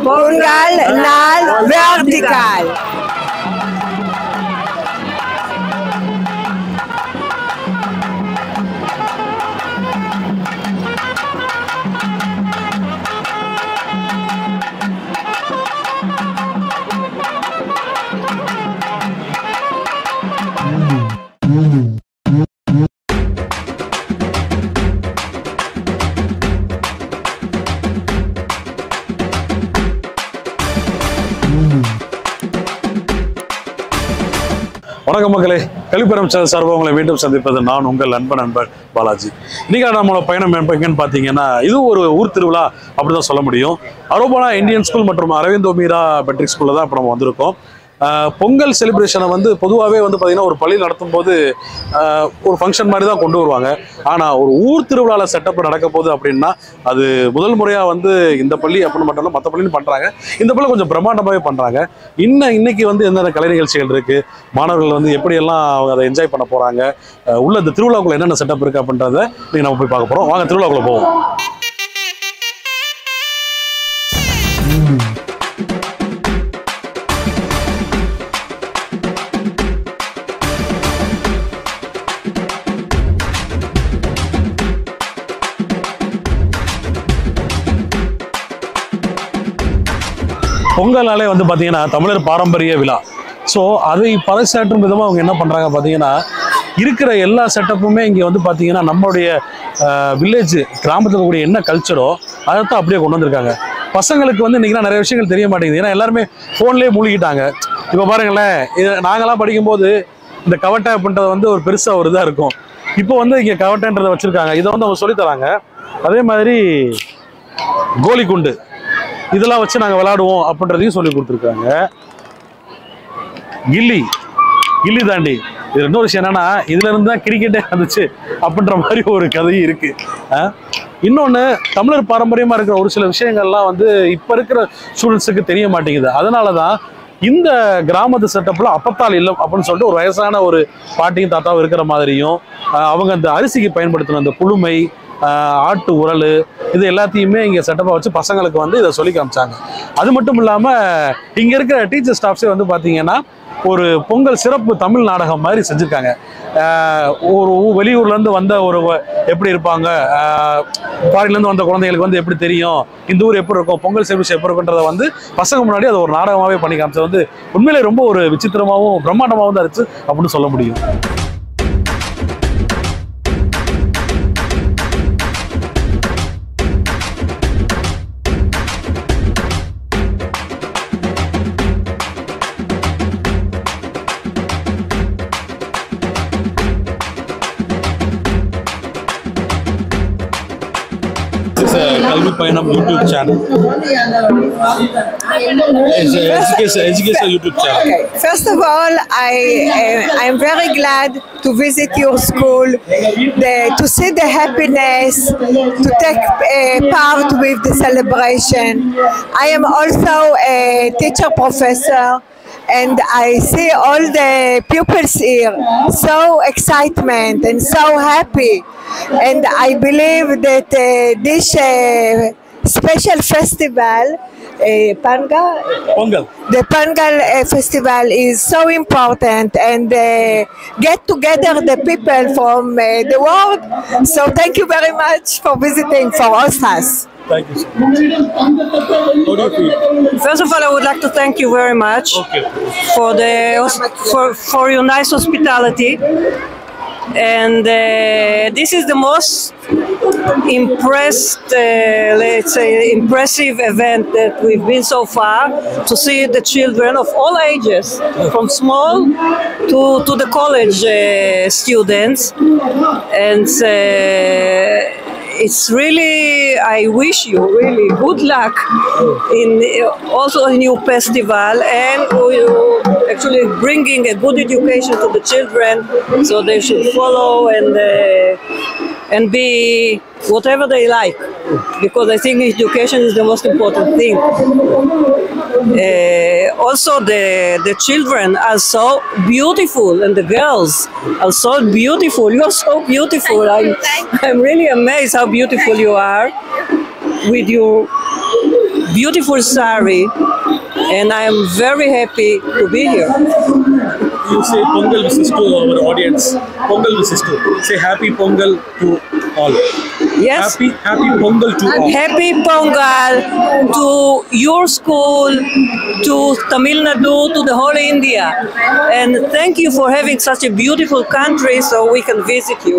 Pongal Nal Vertical. வணக்கம் மக்களே, கல்விப்பெறும் சார்பாக உங்களை மீண்டும் சந்திப்பது நான் உங்கள் நண்பன் பாலாஜி. இன்னைக்கு நம்மளோட பயணம் எங்கன்னு பார்த்தீங்கன்னா, இது ஒரு ஊர் திருவிழா அப்படிதான் சொல்ல முடியும். அரோபானா இந்தியன் ஸ்கூல் மற்றும் அரவிந்தோ மீரா மெட்ரிக் ஸ்கூல்ல தான் இப்போ நம்ம வந்திருக்கோம். பொங்கல் செலிப்ரேஷனை வந்து பொதுவாகவே வந்து பார்த்தீங்கன்னா ஒரு பள்ளி நடத்தும் போது ஒரு ஃபங்க்ஷன் மாதிரி தான் கொண்டு வருவாங்க. ஆனால் ஒரு ஊர் திருவிழாவில் செட்டப் நடக்க போகுது அப்படின்னா அது முதல் முறையாக வந்து இந்த பள்ளி அப்படின்னு மட்டும் இல்லை, மற்ற பள்ளின்னு பண்ணுறாங்க. இந்த பள்ளி கொஞ்சம் பிரம்மாண்டமாகவே பண்ணுறாங்க. இன்னைக்கு வந்து எந்தெந்த கலை நிகழ்ச்சிகள் இருக்குது, மாணவர்கள் வந்து எப்படியெல்லாம் அவங்க அதை என்ஜாய் பண்ண போகிறாங்க, உள்ள இந்த திருவிழாக்குள்ள என்னென்ன செட்டப் இருக்குது அப்படின்றத நீங்கள் நம்ம போய் பார்க்க போகிறோம். வாங்க திருவிழாக்குள்ளே போவோம். பொங்கல்னாலே வந்து பார்த்தீங்கன்னா தமிழர் பாரம்பரிய விழா. ஸோ அதை பறைசாற்றும் விதமாக அவங்க என்ன பண்ணுறாங்க பார்த்தீங்கன்னா, இருக்கிற எல்லா செட்டப்புமே இங்கே வந்து பார்த்தீங்கன்னா நம்மளுடைய வில்லேஜ் கிராமத்தில் இருக்கக்கூடிய என்ன கல்ச்சரோ அதைத்தான் அப்படியே கொண்டு வந்திருக்காங்க. பசங்களுக்கு வந்து இன்றைக்கி நிறைய விஷயங்கள் தெரிய மாட்டேங்குது, ஏன்னா எல்லாருமே ஃபோன்லேயே மூழ்கிட்டாங்க. இப்போ பாருங்களேன், நாங்களாம் படிக்கும்போது இந்த கவட்டை அப்படின்றது வந்து ஒரு பெருசாக ஒரு இதாக இருக்கும். இப்போ வந்து இங்கே கவட்டைன்றதை வச்சுருக்காங்க, இதை வந்து அவங்க சொல்லித்தராங்க. அதே மாதிரி கோலி குண்டு இதெல்லாம் வச்சு நாங்கள் விளையாடுவோம் அப்படின்றதையும் சொல்லி கொடுத்துருக்காங்க. கில்லி தாண்டி இது இன்னொரு விஷயம் என்னன்னா, இதுல இருந்து தான் கிரிக்கெட்டே வந்துச்சு அப்படின்ற மாதிரி ஒரு கதையும் இருக்கு. இன்னொன்று, தமிழர் பாரம்பரியமா இருக்கிற ஒரு சில விஷயங்கள்லாம் வந்து இப்போ இருக்கிற ஸ்டூடெண்ட்ஸுக்கு தெரிய மாட்டேங்குது. அதனால தான் இந்த கிராமத்து செட்டப்பில் அப்பத்தால் இல்லம் அப்படின்னு சொல்லிட்டு ஒரு வயசான ஒரு பாட்டியும் தாத்தாவும் இருக்கிற மாதிரியும், அவங்க அந்த அரிசிக்கு பயன்படுத்தின அந்த புழுமை, ஆட்டு உரல், இது எல்லாத்தையுமே இங்கே செட்டப்பாக வச்சு பசங்களுக்கு வந்து இதை சொல்லி காமிச்சாங்க. அது மட்டும் இல்லாமல் இங்கே இருக்கிற டீச்சர் ஸ்டாஃப்ஸே வந்து பார்த்தீங்கன்னா ஒரு பொங்கல் சிறப்பு தமிழ் நாடகம் மாதிரி செஞ்சுருக்காங்க. ஒரு வெளியூர்லேருந்து வந்த ஒரு எப்படி இருப்பாங்க, ஃபாரின்லேருந்து வந்த குழந்தைங்களுக்கு வந்து எப்படி தெரியும் இந்த ஊர் எப்படி இருக்கும், பொங்கல் செலிப்ரேஷன் எப்படி இருக்குன்றதை வந்து பசங்க முன்னாடி அதை ஒரு நாடகமாகவே பண்ணி காமிச்சது வந்து உண்மையிலே ரொம்ப ஒரு விசித்திரமாகவும் பிரம்மாண்டமாகவும் தான் இருந்துச்சு அப்படின்னு சொல்ல முடியும். Kalvi Payanam YouTube channel. It's education YouTube channel. Okay. First of all, I am very glad to visit your school, to see the happiness, to take part with the celebration. I am also a teacher professor, and I see all the pupils here, so excitement and so happy. And I believe that this special festival, Pongal. The Pongal festival is so important, and get together the people from the world. So thank you very much for visiting, for us. Thank you so much. How do you feel? First of all, I would like to thank you very much for your nice hospitality. And this is the most impressive event that we've been so far, to see the children of all ages, from small to the college students. And it's really, I wish you really good luck also in your festival, and actually bringing a good education to the children, so they should follow and be whatever they like, because I think education is the most important thing. Also, the children are so beautiful, and the girls are so beautiful. You are so beautiful. I'm really amazed how beautiful you are with your beautiful sari, and I am very happy to be here. You say Pongal wishes to our audience. Pongal wishes to. Say happy Pongal to all. Yes. Happy Pongal to all. Happy Pongal to your school, to Tamil Nadu, to the whole India. And thank you for having such a beautiful country so we can visit you.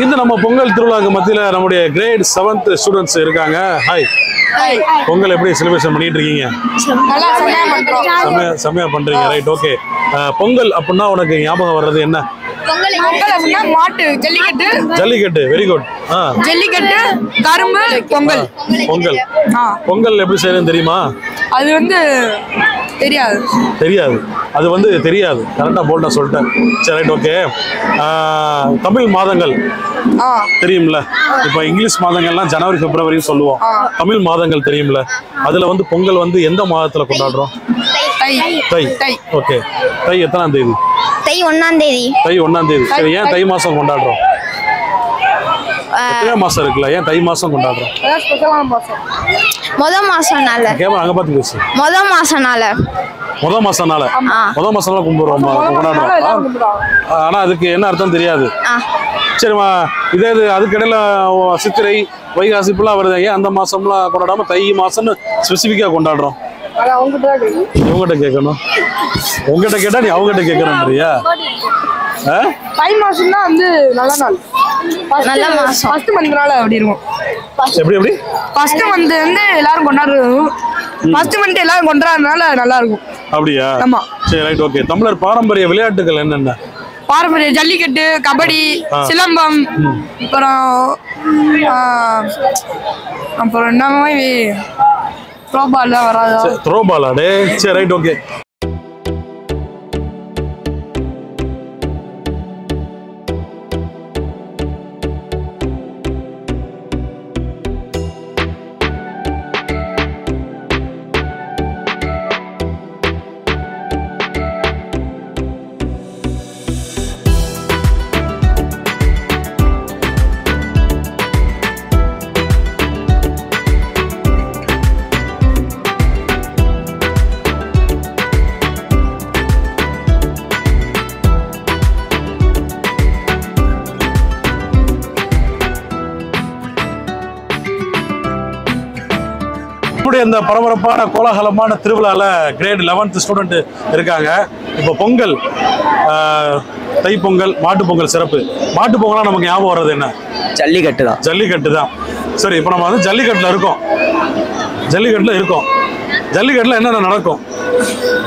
இந்த நம்ம பொங்கல் திருவிழாக்கு மத்தியில நம்முடைய great 7th students இருக்காங்க. Hi. Pongal எப்படி celebration பண்ணிட்டு இருக்கீங்க? செம்மையா பண்றீங்க. Right, okay. பொங்கல் அப்படின்னா உனக்கு ஞாபகம் வர்றது என்ன? மாட்டு ஜல்லிக்கட்டு. Jallikattu, very good. ஜல்லிக்கட்டு, கரும்பு, பொங்கல். பொங்கல் பொங்கல் எப்படி செய்யறதுன்னு தெரியுமா? அது தெரியாது. அது தெரியாது. கரெக்டா போல்டா சொல்லிட்டேன். சரி, ரைட், ஓகே. தமிழ் மாதங்கள் தெரியும்ல? இப்ப இங்கிலீஷ் மாதங்கள்லாம் ஜனவரி பிப்ரவரி சொல்லுவோம். தமிழ் மாதங்கள் தெரியும்ல? அதுல பொங்கல் எந்த மாதத்துல கொண்டாடுறோம்? தை. ஓகே. தை எத்தனாம் தேதி? தை 1ஆம் தேதி. தை 1ஆம் தேதி. சரி, ஏன் தை மாசம் கொண்டாடுறோம்? எத்தனை மாசம் இருக்குல்ல, ஏன் தை மாசம் கொண்டாடுறோம்? முத மாசம்னால. கேமரா அங்க பாத்து பேசு. முத மாசம்னால கும்பிடுறோம், கொண்டாடுறோம். ஆனா அதுக்கு என்ன அர்த்தம் தெரியாது. சரிம்மா, இதே அதுக்கிடையில சித்திரை வைகாசி இப்பெல்லாம் வருது, ஏன் அந்த மாசம்லாம் கொண்டாடாம தை மாசம்னு ஸ்பெசிஃபிக்கா கொண்டாடுறோம்? இவங்ககிட்ட கேட்கணும். உங்ககிட்ட கேட்டா நீ அவங்ககிட்ட கேட்கறேன்றியா? தை மாசம் தான் நல்ல நாள். நல்ல மாசம். ஃபர்ஸ்ட் மந்த்னால அப்படி இருக்கும். எப்படி ஃபர்ஸ்ட் மந்த் எல்லாரும் கொண்டாடுறோம். ஃபர்ஸ்ட் மந்த் எல்லாரும் கொண்டாடுறதுனால நல்லா இருக்கும். அப்படியா? ஆமா. சரி, ரைட், ஓகே. தமிழர் பாரம்பரிய விளையாட்டுகள் என்னென்ன? பாரம்பரிய ஜல்லிக்கட்டு, கபடி, சிலம்பம், அப்புறம் என்ன மாதிரி த்ரோபால் வராதா? த்ரோபாலா? டே, சரி, ரைட், ஓகே. இந்த பரபரப்பான கோலாகலமான திருவிழால கிரேட் 11th ஸ்டூடெண்ட் இருக்காங்க. இப்போ பொங்கல், தை பொங்கல், மாட்டு பொங்கல் சிறப்பு. மாட்டு பொங்கலா நமக்கு ஞாபகம் வர்றது என்ன? ஜல்லிக்கட்டு தான். சரி, இப்போ நம்ம ஜல்லிக்கட்டுல இருக்கோம். ஜல்லிக்கட்டுல என்னென்ன நடக்கும்?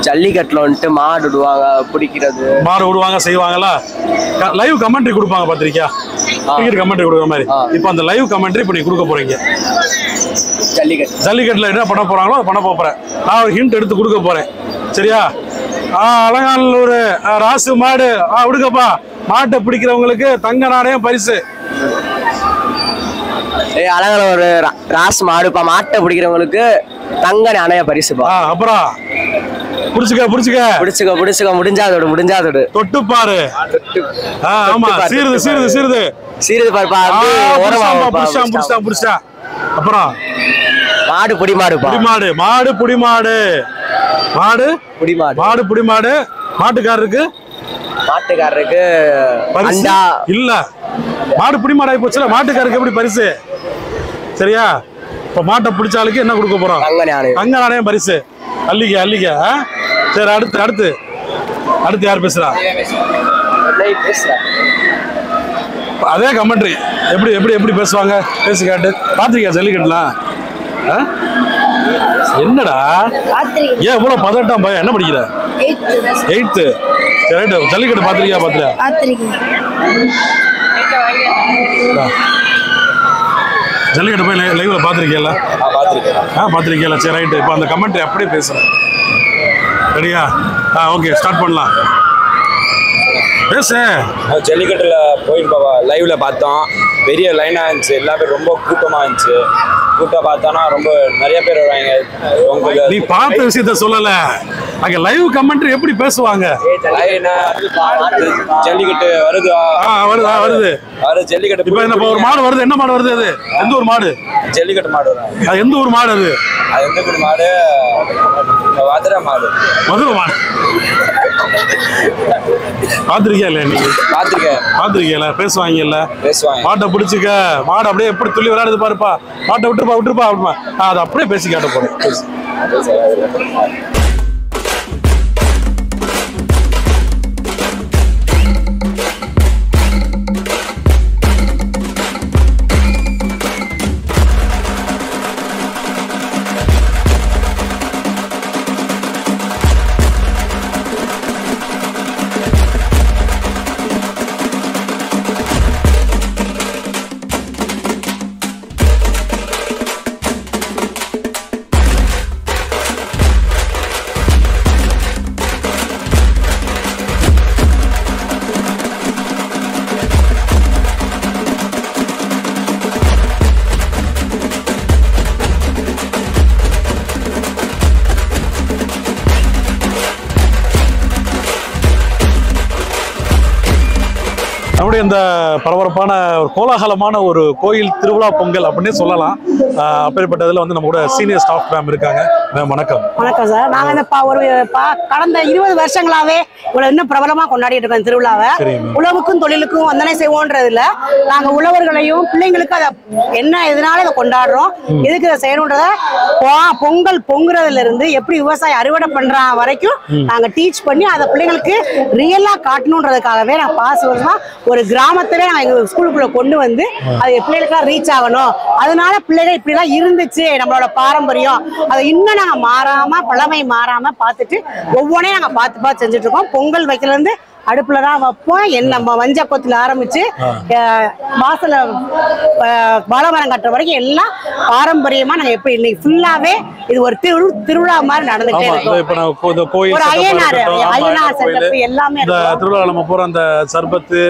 ஜல்லிக்கட்டுல மாடு விடுவாங்க, பிடிக்கிறது. மாடு விடுவாங்க, செய்வாங்களா? லைவ் கமெண்ட்ரி கொடுப்பாங்க, பாத்திருக்கியா? டிக்கெட் கமெண்ட்ரி கொடுக்குற மாதிரி. இப்போ அந்த லைவ் கமெண்ட்ரி இப்போ நீ கொடுக்க போறீங்க. ஜல்லிக்கட்டுல என்ன பண்ண போறாங்களோ அதை பண்ண போறேன். நான் ஒரு ஹிண்ட் எடுத்து கொடுக்க போறேன். சரியா? அலங்காநல்லூர் ராசு மாடு விடுங்கப்பா. மாட்டை பிடிக்கிறவங்களுக்கு தங்க நாணயம் பரிசு. அலங்காநல்லூர் ராசு மாடுப்பா. மாட்டை பிடிக்கிறவங்களுக்கு தங்க நாணய பரிசுப்பா. அப்புறம் புடிச்சுக்க முடிஞ்சாதோடு தொட்டு பாரு. ஆமா, சீருது பாருப்பா. புடிச்சா. அப்புறம் மாடு புடி மாடு. மாட்டுக்காரருக்கு இல்ல, மாடு புடி மாடு ஆகி போச்சுல, மாட்டுக்காரருக்கு எப்படி பரிசு? சரியா? இப்ப மாட்டை பிடிச்சாலுக்கு என்ன கொடுக்க போறோம்? தங்க நாணயம் பரிசு. அள்ளிக்க. சரி, அடுத்து யார் பேசுறா? அதே கமெண்ட்ரி எப்படி பேசுவாங்க? பேசி காட்டு. பாத்திருக்கியா ஜல்லிக்கட்டுலாம்? என்னடா ஏன் இவ்வளவு பதட்டம்? பயம். என்ன படிக்கிற? 8th. சரி, ஜல்லிக்கட்டு பாத்திருக்கியா? ஜல்லிக்கட்டு போய் லைவ்ல பாத்திருக்கீங்களா? பாத்திருக்கீங்களா? சரி, ரைட். இப்போ அந்த கமெண்ட் அப்படியே பேசுறேன். ரெடியா? ஓகே ஸ்டார்ட் பண்ணலாம். பேசு. ஜல்லிக்கட்டுல போய் லைவ்ல பார்த்தோம். பெரிய லைனா இருந்துச்சு. எல்லா பேரும் ரொம்ப கூட்டமா இருந்துச்சு. கூட்டம் பார்த்தானா ரொம்ப நிறைய பேர் வருவாங்க. நீ பார்த்த விஷயத்த சொல்லல, அங்க லைவ் கமெண்ட்ரி எப்படி பேசுவாங்க? ஜல்லிக்கட்டு வருது ஜல்லிக்கட்டு. இப்போ என்ன ஒரு மாடு வருது, என்ன மாடு வருது? அது எந்த ஒரு மாடு? ஜல்லிக்கட்டு மாடு வரும். அது எந்த ஒரு மாடு? அது எந்த ஒரு மாடு? மதுரை மாடு. மதுரை மாடு பாத்திருக்கியா இல்ல? நீ பாத்திருக்கியல? பேசுவாங்கல்ல, மாட்டை பிடிச்சிக்க, மாடு அப்படியே எப்படி துள்ளி விளையாடுது பாருப்பா, மாட்டை விட்டுருப்பா அப்படிமா, அதை அப்படியே பேசி காட்ட போறேன். நம்முடைய இந்த பரபரப்பான ஒரு கோலாகலமான ஒரு கோயில் திருவிழா பொங்கல் அப்படின்னே சொல்லலாம். அப்பேற்பட்டதில் வந்து நம்ம கூட சீனியர் ஸ்டாஃப் மேம் இருக்காங்க. மேம் வணக்கம். வணக்கம் சார். நாங்கள் இந்த கடந்த 20 வருஷங்களாவே இன்னும் பிரபலமாக கொண்டாடிட்டு இருக்கோம் திருவிழாவை. உழவுக்கும் தொழிலுக்கும் வந்தனை செய்வோன்றதுல நாங்கள் உழவர்களையும் பிள்ளைங்களுக்கு அதை என்ன எதனால இதை கொண்டாடுறோம், எதுக்கு இதை செய்யணுன்றத பொங்கல் பொங்குறதுல இருந்து எப்படி விவசாயம் அறுவடை பண்ற வரைக்கும் நாங்க டீச் பண்ணி அதை பிள்ளைங்களுக்கு ரியலா காட்டணுன்றதுக்காகவே நாங்கள் பாஸ் வருஷமா ஒரு கிராமத்திலே நாங்கள் எங்க ஸ்கூலுக்குள்ள கொண்டு வந்து அது பிள்ளைகளுக்கு ரீச் ஆகணும். அதனால பிள்ளைகள் இப்படிலாம் இருந்துச்சு, நம்மளோட பாரம்பரியம் அதை இன்னும் நாங்க மாறாம பழமை மாறாம பார்த்துட்டு ஒவ்வொன்றையும் நாங்க பார்த்து செஞ்சுட்டு இருக்கோம். பொங்கல் வைக்கல இருந்து அடுப்புலதான் வைப்போம். நம்ம மஞ்ச கொத்துல ஆரம்பிச்சு வாசல வாழைமரம் கட்டுற வரைக்கும் எல்லாம் பாரம்பரியமா நாங்க எப்படி இன்னைக்கு ஃபுல்லாவே இது ஒரு திருவிழா மாதிரி நடந்துட்டே இருக்கும். ஒரு ஐயனார் செட்டப் எல்லாமே திருவிழா நம்ம போற அந்த சர்பத்து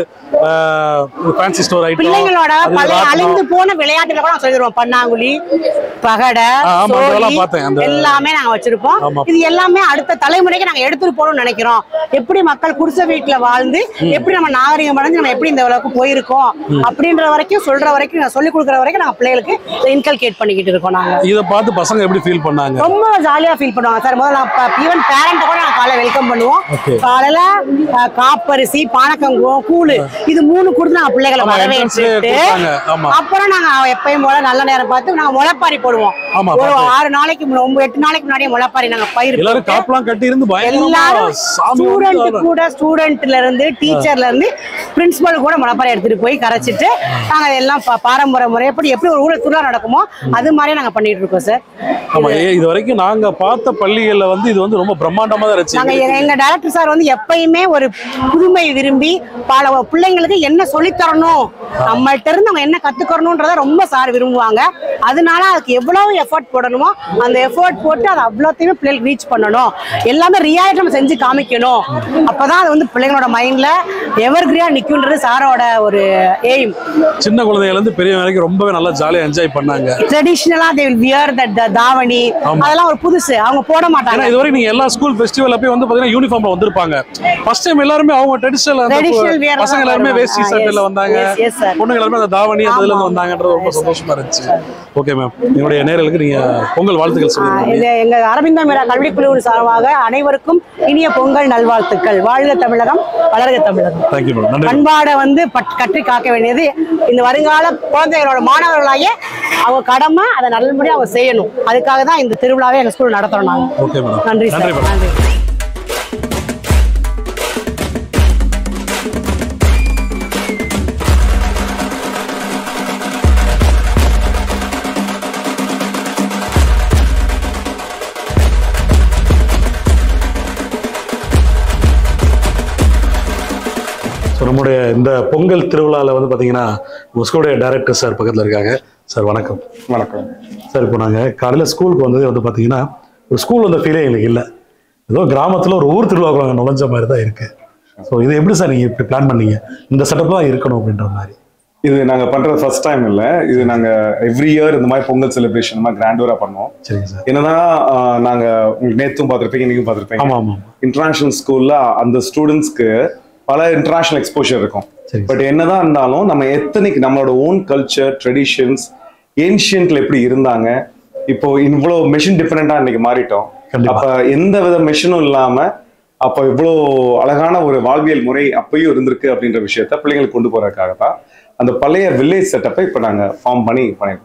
ஃபேன்சி ஸ்டோர் ஐட்டம் பிள்ளைங்களோட பழைய அழிந்து போன விளையாட்டுல கூட சொல்லிடுவோம். பன்னாங்குழி, பகடை எல்லாமே நாங்க வச்சிருப்போம். இது எல்லாமே அடுத்த தலைமுறைக்கு நாங்க எடுத்துட்டு போகணும்னு நினைக்கிறோம். எப்படி மக்கள் குடிசை வீட்டுல வாழ்ந்து எப்படி நம்ம நாகரிகம் அடைஞ்சு நம்ம எப்படி இந்த அளவுக்கு போயிருக்கோம் அப்படின்ற வரைக்கும் சொல்ற வரைக்கும் சொல்லி கொடுக்குற வரைக்கும் நாங்க பிள்ளைகளுக்கு இன்கல்கேட் பண்ணிக்கிட்டு இருக்கோம். நாங்க இதை பார்த்து பசங்க எப்படி ஃபீல் பண்ணாங்க? ரொம்ப ஜாலியா ஃபீல் பண்ணுவாங்க சார். முதல்ல ஈவன் பேரண்ட் கூட நாங்க காலையில வெல்கம் பண்ணுவோம். காலையில காப்பரிசி, பானக்கங்குவம், கூழு இது 3 கொடுத்து நாங்க பிள்ளைகளை வரவேற்றுட்டு அப்புறம் நாங்க எப்பயும் போல நல்ல நேரம் பார்த்து நாங்க முளைப்பாரி போடுவோம். ஒரு 6 நாளைக்கு 8 நாளைக்கு முன்னாடியே முளைப்பாரி நாங்க பயிர் எல்லாரும் ஸ்டூடெண்ட்ல இருந்து டீச்சர்ல இருந்து பிரின்சிபல் கூட முளைப்பாரி எடுத்துட்டு போய் கரைச்சிட்டு நாங்க எல்லாம் பாரம்பரிய முறைப்படி எப்படி ஒரு ஊழல் திருவிழா நடக்குமோ அது மாதிரி நாங்க பண்ணிட்டு இருக்கோம் சார். ஆமா, இது வரைக்கும் நாங்க பார்த்த பள்ளிகள்ல வந்து இது வந்து ரொம்ப பிரம்மாண்டமா தான் இருந்துச்சு. நாங்க எங்க டைரக்டர் சார் வந்து எப்பயுமே ஒரு புதுமை விரும்பி பல பிள்ளைங்களுக்கு என்ன சொல்லித்தரணும், நம்மள்ட்ட இருந்து அவங்க என்ன கத்துக்கறணும்ன்றத ரொம்ப சார் விரும்புவாங்க. அதனால அதுக்கு எவ்வளவு எஃபர்ட் போடணுமோ அந்த எஃபர்ட் போட்டு அதை அவ்வளோத்தையுமே பிள்ளைகளுக்கு ரீச் பண்ணணும். எல்லாமே ரியாலிட்டி நம்ம செஞ்சு காமிக்கணும். அப்பதான் அது வந்து பிள்ளைங்களோட மைண்ட்ல எவர் கிரியா நிக்கும்ன்றது சாரோட ஒரு எய்ம். சின்ன குழந்தைகள் இருந்து பெரிய வரைக்கும் ரொம்பவே நல்லா ஜாலியா என்ஜாய் பண்ணாங்க. ட்ரெடிஷனலா they will wear that தாவணி அதெல்லாம் ஒரு புதுசு அவங்க போட மாட்டாங்க. இதுவரை நீங்க எல்லா ஸ்கூல் ஃபெஸ்டிவல் அப்பயே வந்து பாத்தீங்கன்னா யூனிஃபார்ம்ல வந்திருப்பாங்க. ஃபர்ஸ்ட் டைம் எல்லாரும் அவங்க ட்ரெடிஷனல் பசங்க எல்லாரும் வேஷ்டி சட்டையில வந்தாங்க, பொண்ணுங்க எல்லாரும் அந்த தாவணி அதுல இருந்து வந்தாங்கன்றது ரொம்ப சந்தோஷமா இருந்துச்சு. ஓகே மேம், என்னுடைய நேயர்களுக்கு நீங்க பொங்கல் வாழ்த்துக்கள் சொல்லுங்க. எங்க அரவிந்தா மீரா கல்விக்குழு சார்பாக அனைவருக்கும் இனிய பொங்கல் நல்வாழ்த்துக்கள். வாழ்க தமிழகம், வளர்க தமிழகம். Thank you ma'am. பண்பாடை வந்து கற்றி காக்க வேண்டியது இந்த வருங்கால குழந்தைகளோட மாணவர்களாகிய அவங்க கடமை. அதை நல்லபடியாக அவங்க செய்யணும். அதுக்காக தான் இந்த திருவிழாவை எங்க ஸ்கூல் நடத்துறோம் நாங்க. Okay madam. நன்றி சார். நன்றி. நம்முடைய இந்த பொங்கல் திருவிழாவில் வந்து பார்த்தீங்கன்னா ஸ்கூலுடைய டைரக்டர் சார் பக்கத்தில் இருக்காங்க. சார் வணக்கம். வணக்கம் சார். இப்போ நாங்கள் காலையில் ஸ்கூலுக்கு வந்ததே வந்து பார்த்தீங்கன்னா ஒரு ஸ்கூல் வந்த ஃபீலே எங்களுக்கு இல்லை. ஏதோ கிராமத்துல ஒரு ஊர் திருவிழாக்குள்ள நுழைஞ்ச மாதிரி தான் இருக்கு. ஸோ இது எப்படி சார் நீங்க இப்படி பிளான் பண்ணீங்க, இந்த செட்டப் தான் இருக்கணும் அப்படின்ற மாதிரி? இது நாங்க பண்றது ஃபர்ஸ்ட் டைம் இல்ல, இது நாங்க எவ்ரி இயர் இந்த மாதிரி பொங்கல் செலிப்ரேஷன் மாதிரி கிராண்டூரா பண்ணுவோம். சரிங்க சார். என்னன்னா நாங்க உங்களுக்கு நேத்தும் பார்த்திருப்பீங்க, இன்னைக்கும் பார்த்திருப்பீங்க. ஆமா ஆமா. இன்டர்நேஷனல் ஸ்கூல்ல அந்த ஸ்டூடெண்ட்ஸ்க்கு பல இன்டர்நேஷனல் எக்ஸ்போஷர் இருக்கும். பட் என்னதான் இருந்தாலும் நம்ம எத்தனைக்கு நம்மளோட ஓன் கல்ச்சர் ட்ரெடிஷன்ஸ் ஏன்ஷியன்ட்ல எப்படி இருந்தாங்க, இப்போ இவ்வளவு மெஷின் டிஃபரெண்டா இன்னைக்கு மாறிட்டோம். அப்ப எந்த வித மெஷினும் இல்லாம அப்ப இவ்வளோ அழகான ஒரு வாழ்வியல் முறை அப்பயும் இருந்திருக்கு அப்படின்ற விஷயத்த பிள்ளைங்களுக்கு கொண்டு போறதுக்காக தான் அந்த பழைய வில்லேஜ் செட்டப்பை இப்ப நாங்க ஃபார்ம் பண்ணிருக்கோம்.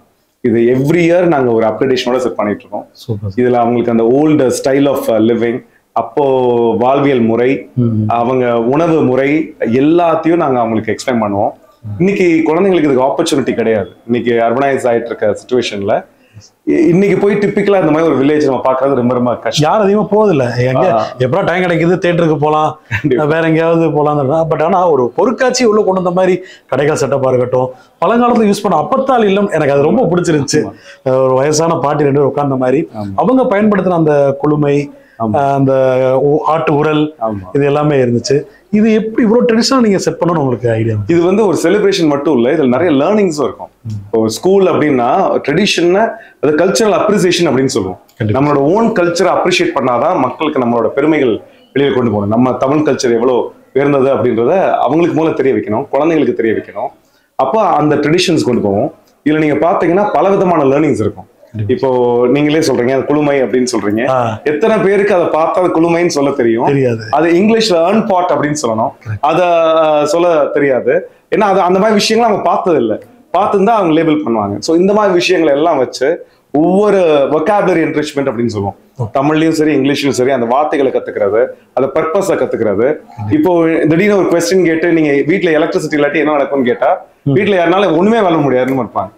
இது எவ்ரி இயர் நாங்க ஒரு அப்டேஷனோட செட் பண்ணிட்டு இருக்கோம். இதுல அவங்களுக்கு அந்த ஓல்டு ஸ்டைல் ஆஃப் லிவிங், அப்போ வாழ்வியல் முறை, அவங்க உணவு முறை எல்லாத்தையும் நாங்க அவங்களுக்கு எக்ஸ்பிளைன் பண்ணுவோம். இன்னைக்கு குழந்தைங்களுக்கு இதுக்கு ஆப்பர்ச்சுனிட்டி கிடையாது. இன்னைக்கு அர்பனைஸ் ஆயிட்டு இருக்க சிச்சுவேஷன்ல இன்னைக்கு போய் டிப்பிக்கலா இந்த மாதிரி ஒரு வில்லேஜ் நம்ம பாக்குறது ரொம்ப ரொம்ப கஷ்டம். யாரும் அதிகமா போதில்ல. எங்க எப்படா டைம் கிடைக்குது தியேட்டருக்கு போகலாம், வேற எங்கேயாவது போகலாம். பட் ஆனா ஒரு பொருட்காட்சி உள்ள கொண்டு வந்த மாதிரி கடைகள் செட்டப்பா இருக்கட்டும், பழங்காலத்துல யூஸ் பண்ண அப்பத்தால் இல்லம் எனக்கு அது ரொம்ப பிடிச்சிருந்துச்சு. ஒரு வயசான பாட்டி 2 பேர் உட்கார்ந்த மாதிரி அவங்க பயன்படுத்தின அந்த குளுமை, அந்த ஆட்டு உரல், இது எல்லாமே இருந்துச்சு. இது எப்படி இவ்வளவு ட்ரெடிஷனல் நீங்க செட் பண்ணணும் உங்களுக்கு ஐடியா? இது வந்து ஒரு செலிப்ரேஷன் மட்டும் இல்ல, இதுல நிறைய லேர்னிங்ஸும் இருக்கும். இப்போ ஸ்கூல் அப்படின்னா ட்ரெடிஷன் அது கல்ச்சரல் அப்ரிசியேஷன் அப்படின்னு சொல்லுவோம். நம்மளோட ஓன் கல்ச்சரை அப்ரிஷியேட் பண்ணாதான் மக்களுக்கு நம்மளோட பெருமைகள் வெளியே கொண்டு போகணும். நம்ம தமிழ் கல்ச்சர் எவ்வளவு உயர்ந்தது அப்படின்றத அவங்களுக்கு மூலம் தெரிய வைக்கணும், குழந்தைங்களுக்கு தெரிய வைக்கணும். அப்போ அந்த ட்ரெடிஷன்ஸ் கொண்டு போவோம். இதுல நீங்க பாத்தீங்கன்னா பல விதமான லேர்னிங்ஸ் இருக்கும். இப்போ நீங்களே சொல்றீங்க குளுமை அப்படின்னு சொல்றீங்க, எத்தனை பேருக்கு அதை பார்த்தா அது குளுமைன்னு சொல்ல தெரியும்? அது இங்கிலீஷ்ல ஏர்ன் பாட் அப்படின்னு சொல்லணும், அத சொல்ல தெரியாது. ஏன்னா அது அந்த மாதிரி விஷயங்கள் அவங்க பார்த்தது இல்லை, பார்த்துருந்தா அவங்க லேபிள் பண்ணுவாங்க. ஸோ இந்த மாதிரி விஷயங்களை எல்லாம் வச்சு ஒவ்வொரு வொக்காபுலரி என்ரிச்மெண்ட் அப்படின்னு சொல்லுவோம். தமிழ்லயும் சரி இங்கிலீஷ்லயும் சரி அந்த வார்த்தைகளை கத்துக்கிறது, அந்த பர்பஸை கத்துக்கிறது. இப்போ திடீர்னு ஒரு கொஸ்டின் கேட்டு நீங்க வீட்டுல எலக்ட்ரிசிட்டி இல்லாட்டி என்ன நடக்கும்னு கேட்டா வீட்டுல யாருனால ஒண்ணுமே வாழ முடியாதுன்னு இருப்பாங்க.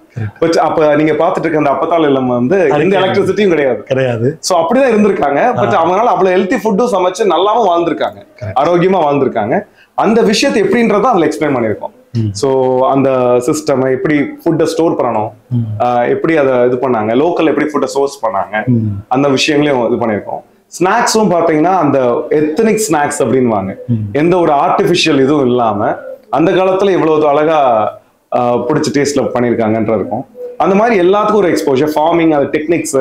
அப்ப நீங்க பாத்துட்டு இருக்க அந்த அப்பத்தால் இல்லம் வந்து எந்த எலக்ட்ரிசிட்டியும் கிடையாது. சோ அப்படிதான் இருந்திருக்காங்க. பட் அவங்களால அவ்வளவு ஹெல்த்தி ஃபுட்டும் சமைச்சு நல்லாவும் வாழ்ந்திருக்காங்க, ஆரோக்கியமா வாழ்ந்திருக்காங்க. அந்த விஷயத்தை எப்படின்றத அதுல எக்ஸ்பிளைன் பண்ணிருக்கோம். சோ அந்த சிஸ்டம் எப்படி ஃபுட்டை ஸ்டோர் பண்ணணும், எப்படி அதை இது பண்ணாங்க, லோக்கல் எப்படி ஃபுட்டை சோர்ஸ் பண்ணாங்க, அந்த விஷயங்களையும் இது பண்ணிருக்கோம். ஸ்நாக்ஸும் பாத்தீங்கன்னா அந்த எத்தனிக் ஸ்நாக்ஸ் அப்படின்வாங்க, எந்த ஒரு ஆர்டிபிஷியல் இதுவும் இல்லாம அந்த காலத்துல இவ்வளவு அழகா பிடிச்ச டேஸ்ட்ல பண்ணிருக்காங்கன்ற இருக்கும். அந்த மாதிரி எல்லாத்துக்கும் ஒரு எக்ஸ்போஷர், ஃபார்மிங், அந்த டெக்னிக்ஸ்,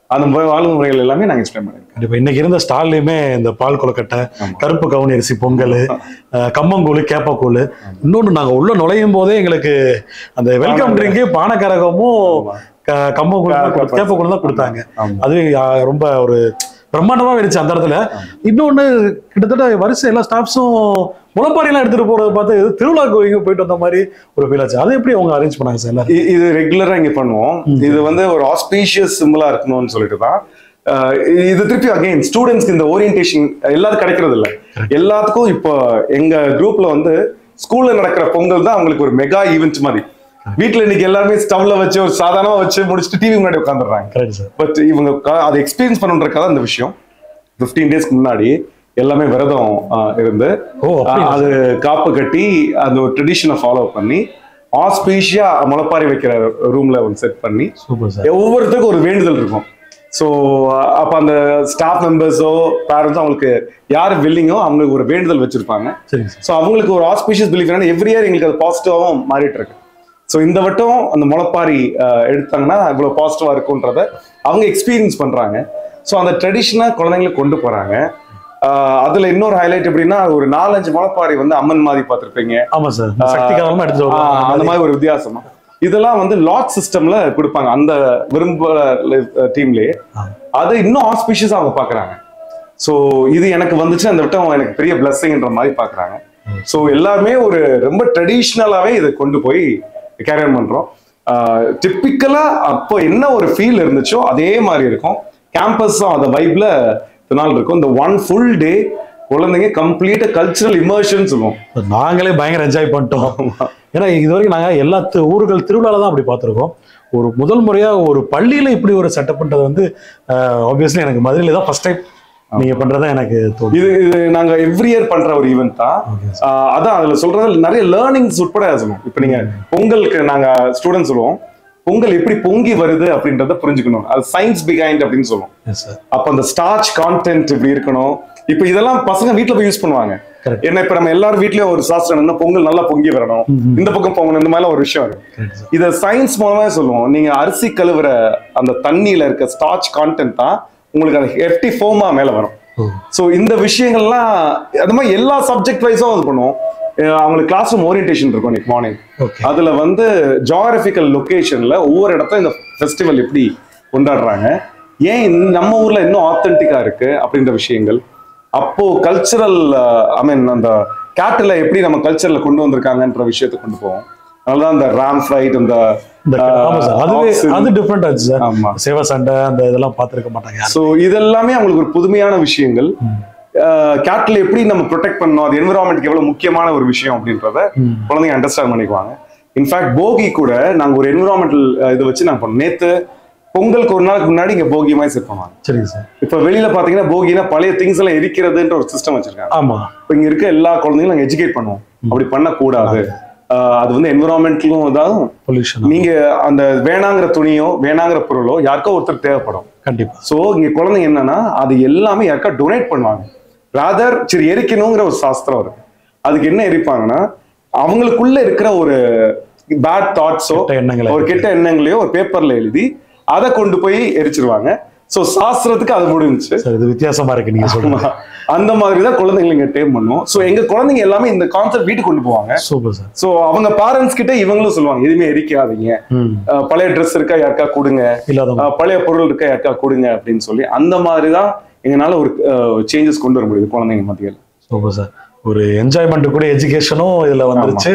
அந்த வாழ்வு முறைகள் எல்லாமே நாங்க எக்ஸ்பிளைன் பண்ணிருக்கோம். கண்டிப்பா இன்னைக்கு இருந்த ஸ்டால்லையுமே இந்த பால் கொழுக்கட்டை, கருப்பு கவுனி அரிசி பொங்கல், கம்மங்கூழ், கேப்பக்கூழ், இன்னொன்று நாங்க உள்ள நுழையும் போதே எங்களுக்கு அந்த வெல்கம் ட்ரிங்க் பானக்கரகமும் கம்மங்கூழ் கேப்பக்கூழ் தான் கொடுத்தாங்க. அது ரொம்ப ஒரு பிரம்மாண்டமா இருந்துச்சு அந்த இடத்துல. இன்னொன்னு கிட்டத்தட்ட வரிசை எல்லா ஸ்டாஃப்ஸும் முளைப்பாறையெல்லாம் எடுத்துட்டு போறதை பார்த்து திருவிழாக்கு போயிட்டு வந்த மாதிரி ஒரு ஃபீல் ஆச்சு. அதை எப்படி அவங்க அரேஞ்ச் பண்ணாங்க சார்? இது ரெகுலரா இங்க பண்ணுவோம். இது வந்து ஒரு ஆஸ்பீஷியஸ் சிம்பிளா இருக்கணும்னு சொல்லிட்டு தான் இது திருப்பி அகைன் ஸ்டூடெண்ட்ஸ்க்கு இந்த ஓரியன்டேஷன் எல்லாத்துக்கும் கிடைக்கிறது இல்லை. எல்லாத்துக்கும் இப்போ எங்க குரூப்ல வந்து ஸ்கூல்ல நடக்கிற பொங்கல் தான் அவங்களுக்கு ஒரு மெகா ஈவென்ட் மாதிரி. வீட்டுல இன்னைக்கு எல்லாருமே ஸ்டவ்ல வச்சு ஒரு சாதாரணமா வச்சு முடிச்சுட்டு டிவி முன்னாடி உட்காந்துடுறாங்க. பட் இவங்க அதை எக்ஸ்பீரியன்ஸ் பண்ணுறதுக்காக அந்த விஷயம் 15 டேஸ்க்கு முன்னாடி எல்லாமே விரதம் இருந்து அது காப்பு கட்டி அந்த ஒரு ட்ரெடிஷனை ஃபாலோ பண்ணி ஆஸ்பீஷியா முளைப்பாரி வைக்கிற ரூம்ல ஒன்று செட் பண்ணி ஒவ்வொருத்தருக்கும் ஒரு வேண்டுதல் இருக்கும். ஸோ அப்ப அந்த ஸ்டாஃப் மெம்பர்ஸோ பேரண்ட்ஸோ அவங்களுக்கு யார் வில்லிங்கோ அவங்களுக்கு ஒரு வேண்டுதல் வச்சிருப்பாங்க. ஸோ அவங்களுக்கு ஒரு ஆஸ்பீஷியஸ் பிலீஃப் என்னன்னா எவ்ரி இயர் எங்களுக்கு அது பாசிட்டிவாகவும் மாறிட்டு இருக்கு. ஸோ இந்த வட்டம் அந்த முளைப்பாரி எடுத்தாங்கன்னா இவ்வளவு பாசிட்டிவா இருக்குன்றத அவங்க எக்ஸ்பீரியன்ஸ் பண்றாங்க. ஸோ அந்த ட்ரெடிஷனை குழந்தைங்களுக்கு கொண்டு போறாங்க. அதுல இன்னொரு ஹைலைட் எப்படின்னா ஒரு 4-5 முளைப்பாரி வந்து அம்மன் மாதிரி பார்த்திருப்பீங்க. ஆமா சார், அந்த மாதிரி ஒரு வித்தியாசமா இதெல்லாம் வந்து லாட் சிஸ்டம்ல கொடுப்பாங்க அந்த விரும்ப டீம்லயே. அது இன்னும் ஆஸ்பிஷியஸா அவங்க பாக்குறாங்க. ஸோ இது எனக்கு வந்துச்சு அந்த வட்டம் எனக்கு பெரிய பிளஸ்ஸிங்ன்ற மாதிரி பாக்குறாங்க. ஸோ எல்லாருமே ஒரு ரொம்ப ட்ரெடிஷ்னலாவே இதை கொண்டு போய் கேரி பண்றோம். டிப்பிக்கலா அப்போ என்ன ஒரு ஃபீல் இருந்துச்சோ அதே மாதிரி இருக்கும். கேம்பஸும் அந்த வைப்ல நாள் இருக்கும். இந்த ஒன் ஃபுல் டே குழந்தைங்க கம்ப்ளீட்டா கல்ச்சரல் இமர்ஷன் சொல்லுவோம். நாங்களே பயங்கர என்ஜாய் பண்ணிட்டோம். ஏன்னா இது வரைக்கும் நாங்க எல்லா ஊர்கள் திருவிழால தான் அப்படி பார்த்துருக்கோம். ஒரு முதல் முறையா ஒரு பள்ளியில இப்படி ஒரு செட்டப் பண்றது வந்து ஆப்வியஸ்லி எனக்கு மதுரையில தான் ஃபர்ஸ்ட் டைம் நீங்க பண்றதா எனக்கு தோணுது. இது நாங்க எவ்ரி இயர் பண்ற ஒரு ஈவென்ட் தான். அதான் அதுல சொல்றது நிறைய லேர்னிங்ஸ் உட்பட சொல்லுவோம். இப்ப நீங்க பொங்கலுக்கு நாங்க ஸ்டூடெண்ட்ஸ் சொல்லுவோம் பொங்கல் எப்படி பொங்கி வருது அப்படின்றத புரிஞ்சுக்கணும். அது சயின்ஸ் பிஹைண்ட் அப்படின்னு சொல்லுவோம். அப்ப அந்த ஸ்டார்ச் கான்டென்ட் இப்படி இருக்கணும். இப்ப இதெல்லாம் பசங்க வீட்டுல போய் யூஸ் பண்ணுவாங்க. ஏன்னா இப்ப நம்ம எல்லாரும் வீட்லயும் ஒரு சாஸ்திரம் என்ன, பொங்கல் நல்லா பொங்கி வரணும், இந்த பக்கம் பொங்கணும், இந்த மாதிரி ஒரு விஷயம் இருக்கு. இத சயின்ஸ் மூலமா சொல்லுவோம். நீங்க அரிசி கழுவுற அந்த தண்ணியில இருக்க ஸ்டார்ச் கான்டென்ட் தான் உங்களுக்கு அந்த ஹெஃப்டி ஃபோமா மேல வரும். சோ இந்த விஷயங்கள்லாம் அது மாதிரி எல்லா சப்ஜெக்ட் வைஸும் அது பண்ணுவோம். அவங்களுக்கு கிளாஸ் ரூம் ஓரியன்டேஷன் இருக்கும் இன்னைக்கு மார்னிங். அதுல வந்து ஜியோகிராபிக்கல் லொகேஷன்ல ஒவ்வொரு இடத்துல இந்த ஃபெஸ்டிவல் எப்படி கொண்டாடுறாங்க, ஏன் நம்ம ஊர்ல இன்னும் ஆத்தென்டிக்கா இருக்கு அப்படின்ற விஷயங்கள். அப்போ கல்ச்சரல் அந்த கேட்டில் எப்படி நம்ம கல்ச்சர்ல கொண்டு வந்திருக்காங்கன்ற விஷயத்தை கொண்டு போவோம். அதனாலதான் அந்த ராம் ஃபைட், அந்த அது டிஃபரெண்ட் ஆச்சு சார். ஆமா, சேவ சண்டை அந்த இதெல்லாம் பார்த்திருக்க மாட்டாங்க. சோ இதெல்லாமே அவங்களுக்கு ஒரு புதுமையான விஷயங்கள். கேட்டில் எப்படி நம்ம ப்ரொடெக்ட் பண்ணணும், அது என்விரான்மெண்ட்க்கு எவ்வளவு முக்கியமான ஒரு விஷயம் அப்படின்றத குழந்தைங்க அண்டர்ஸ்டாண்ட் பண்ணிக்குவாங்க. இன்ஃபேக்ட் போகி கூட நாங்க ஒரு என்விரான்மெண்டல் இதை வச்சு நாங்க பண்ணோம். நேத்து பொங்கலுக்கு ஒரு நாளுக்கு முன்னாடி இங்க போகி மாதிரி செட் பண்ணுவாங்க. சரிங்க சார். இப்ப வெளியில பாத்தீங்கன்னா போகினா பழைய திங்ஸ் எல்லாம் எரிக்கிறதுன்ற ஒரு சிஸ்டம் வச்சிருக்காங்க. ஆமா, இப்ப இங்க இருக்க எல்லா குழந்தைங்களும் நாங்க எஜுகேட் பண்ணுவோம், அப்படி பண்ணக்கூடாது, அது வந்து என்விரான்மெண்ட்லும் இதாகும், பொல்யூஷன். நீங்க அந்த வேணாங்கிற துணியோ வேணாங்கிற பொருளோ யாருக்கோ ஒருத்தர் தேவைப்படும் கண்டிப்பா. சோ இங்க குழந்தைங்க என்னன்னா அது எல்லாமே யாருக்கா டொனேட் பண்ணுவாங்க. ராதர் சரி எரிக்கணுங்கிற ஒரு சாஸ்திரம் இருக்கு. அதுக்கு என்ன எரிப்பாங்கன்னா அவங்களுக்குள்ள இருக்கிற ஒரு பேட் தாட்ஸோ ஒரு கெட்ட எண்ணங்களையோ ஒரு பேப்பர்ல எழுதி அதை கொண்டு போய் எரிச்சிருவாங்க. சோ சாஸ்திரத்துக்கு அது முடிஞ்சுச்சு. இது வித்தியாசமா இருக்கு நீங்க சொல்லுங்க. அந்த மாதிரி தான் குழந்தைங்க இங்க டேம் பண்ணுவோம். சோ எங்க குழந்தைங்க எல்லாமே இந்த கான்செப்ட் வீட்டுக்கு கொண்டு போவாங்க. Super sir. சோ அவங்க பேரண்ட்ஸ் கிட்ட இவங்களும் சொல்லுவாங்க எதுவுமே எரிக்காதீங்க, பழைய ட்ரெஸ் இருக்கா யாருக்கா கொடுங்க, பழைய பொருள் இருக்கா யாருக்கா கொடுங்க அப்படின்னு சொல்லி அந்த மாதிரி தான் எங்களால ஒரு சேஞ்சஸ் கொண்டு வர முடியுது குழந்தைங்க மத்தியில். Super sir. ஒரு என்ஜாய்மெண்ட் கூட எஜுகேஷனும் இதுல வந்துருச்சு.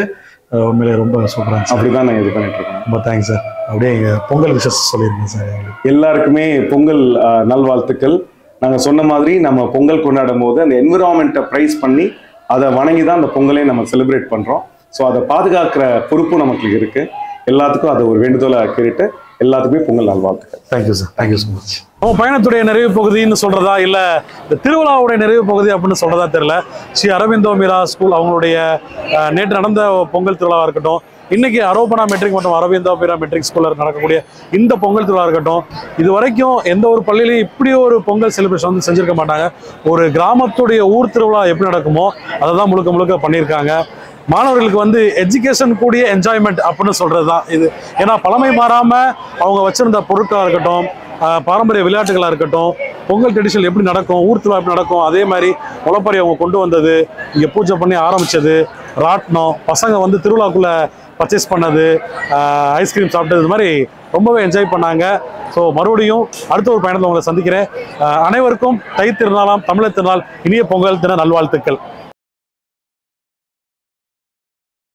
உண்மையிலே ரொம்ப சூப்பரா இருந்துச்சு. அப்படிதான் நாங்கள் இது பண்ணிட்டு இருக்கோம். ரொம்ப தேங்க்ஸ் சார். அப்படியே பொங்கல் விஷஸ் சொல்லியிருக்கேன் சார். எல்லாருக்குமே பொங்கல் நல்வாழ்த்துக்கள். நாங்கள் சொன்ன மாதிரி நம்ம பொங்கல் கொண்டாடும் போது அந்த என்விரான்மெண்ட்டை ப்ரைஸ் பண்ணி அதை வணங்கி தான் அந்த பொங்கலை நம்ம செலிப்ரேட் பண்ணுறோம். ஸோ அதை பாதுகாக்கிற பொறுப்பு நமக்கு இருக்கு. எல்லாத்துக்கும் அதை ஒரு வேண்டுதலை கேட்டு எல்லாத்துக்குமே பொங்கல் நல்வாழ்த்துக்கள். Thank you sir. Thank you so much. நம்ம பயணத்துடைய நிறைவு பகுதின்னு சொல்றதா இல்ல இந்த திருவிழாவுடைய நிறைவு பகுதி அப்படின்னு சொல்றதா தெரியல. ஸ்ரீ அரவிந்தோ மீரா ஸ்கூல் அவங்களுடைய நேற்று நடந்த பொங்கல் திருவிழாவா இருக்கட்டும், இன்னைக்கு அரோபனா மெட்ரிக் மற்றும் அரவிந்தோ மீரா மெட்ரிக் ஸ்கூல்ல நடக்கக்கூடிய இந்த பொங்கல் திருவிழா இருக்கட்டும், இது வரைக்கும் எந்த ஒரு பள்ளியிலையும் இப்படி ஒரு பொங்கல் செலிப்ரேஷன் வந்து செஞ்சிருக்க மாட்டாங்க. ஒரு கிராமத்துடைய ஊர் திருவிழா எப்படி நடக்குமோ அதை தான் முழுக்க முழுக்க பண்ணியிருக்காங்க. மாணவர்களுக்கு வந்து எஜுகேஷன் கூடிய என்ஜாய்மெண்ட் அப்படின்னு சொல்றது தான் இது. ஏன்னா பழமை மாறாம அவங்க வச்சிருந்த பொருட்களாக இருக்கட்டும், பாரம்பரிய விளையாட்டுகளாக இருக்கட்டும், பொங்கல் ட்ரெடிஷன் எப்படி நடக்கும், ஊர் திருவிழா எப்படி நடக்கும், அதே மாதிரி முளைப்பாரி அவங்க கொண்டு வந்தது, இங்கே பூஜை பண்ணி ஆரம்பிச்சது, ராட்டினம், பசங்க வந்து திருவிழாக்குள்ள பர்ச்சேஸ் பண்ணது, ஐஸ்கிரீம் சாப்பிட்டது, இது மாதிரி ரொம்பவே என்ஜாய் பண்ணாங்க. ஸோ மறுபடியும் அடுத்த ஒரு பயணத்தை உங்களை சந்திக்கிறேன். அனைவருக்கும் தை திருநாளாம் தமிழர் திருநாள் இனிய பொங்கல் தின நல்வாழ்த்துக்கள்.